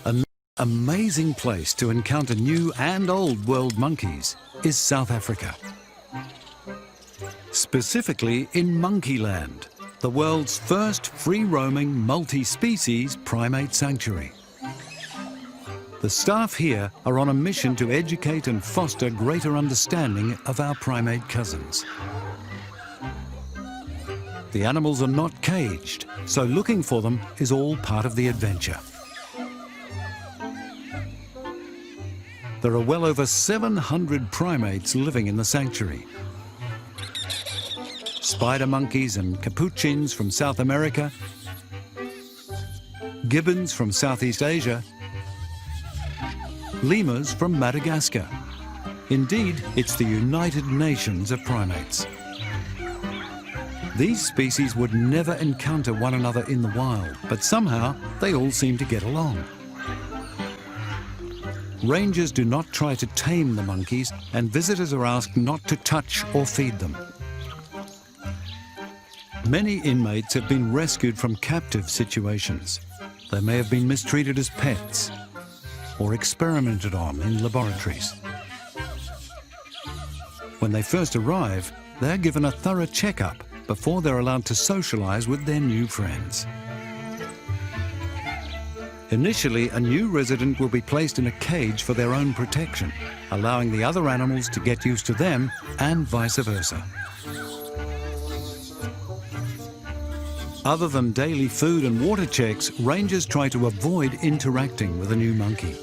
An amazing place to encounter new and old world monkeys is South Africa. Specifically in Monkeyland, the world's first free-roaming multi-species primate sanctuary. The staff here are on a mission to educate and foster greater understanding of our primate cousins. The animals are not caged, so looking for them is all part of the adventure. There are well over 700 primates living in the sanctuary. Spider monkeys and capuchins from South America, gibbons from Southeast Asia, lemurs from Madagascar. Indeed, it's the United Nations of primates. These species would never encounter one another in the wild, but somehow they all seem to get along. Rangers do not try to tame the monkeys, and visitors are asked not to touch or feed them. Many inmates have been rescued from captive situations. They may have been mistreated as pets or experimented on in laboratories. When they first arrive, they're given a thorough checkup before they're allowed to socialize with their new friends. Initially, a new resident will be placed in a cage for their own protection, allowing the other animals to get used to them and vice versa. Other than daily food and water checks, rangers try to avoid interacting with a new monkey.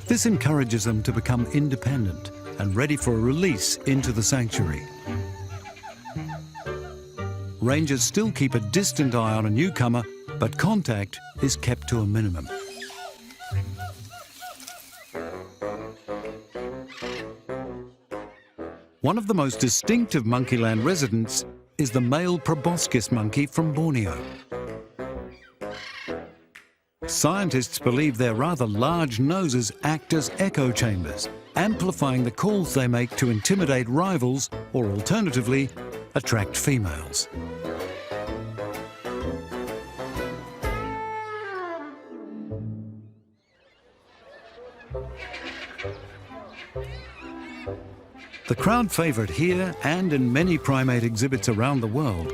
This encourages them to become independent and ready for a release into the sanctuary. Rangers still keep a distant eye on a newcomer, but contact is kept to a minimum. One of the most distinctive Monkeyland residents is the male proboscis monkey from Borneo. Scientists believe their rather large noses act as echo chambers, amplifying the calls they make to intimidate rivals or, alternatively, attract females. The crowd favourite here and in many primate exhibits around the world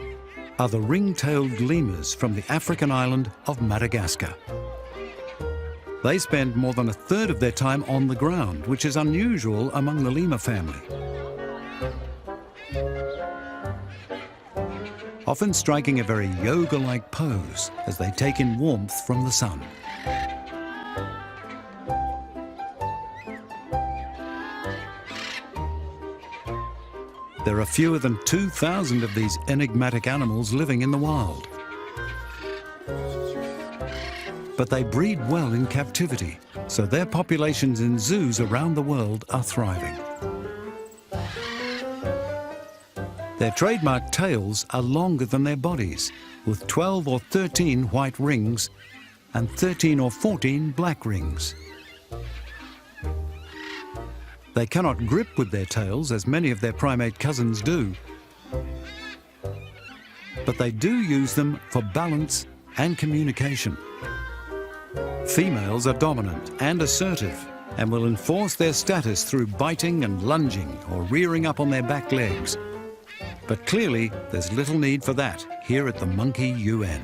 are the ring-tailed lemurs from the African island of Madagascar. They spend more than a third of their time on the ground, which is unusual among the lemur family. Often striking a very yoga-like pose as they take in warmth from the sun. There are fewer than 2,000 of these enigmatic animals living in the wild. But they breed well in captivity, so their populations in zoos around the world are thriving. Their trademark tails are longer than their bodies, with 12 or 13 white rings and 13 or 14 black rings. They cannot grip with their tails, as many of their primate cousins do, but they do use them for balance and communication. Females are dominant and assertive and will enforce their status through biting and lunging or rearing up on their back legs. But clearly, there's little need for that here at the Monkey UN.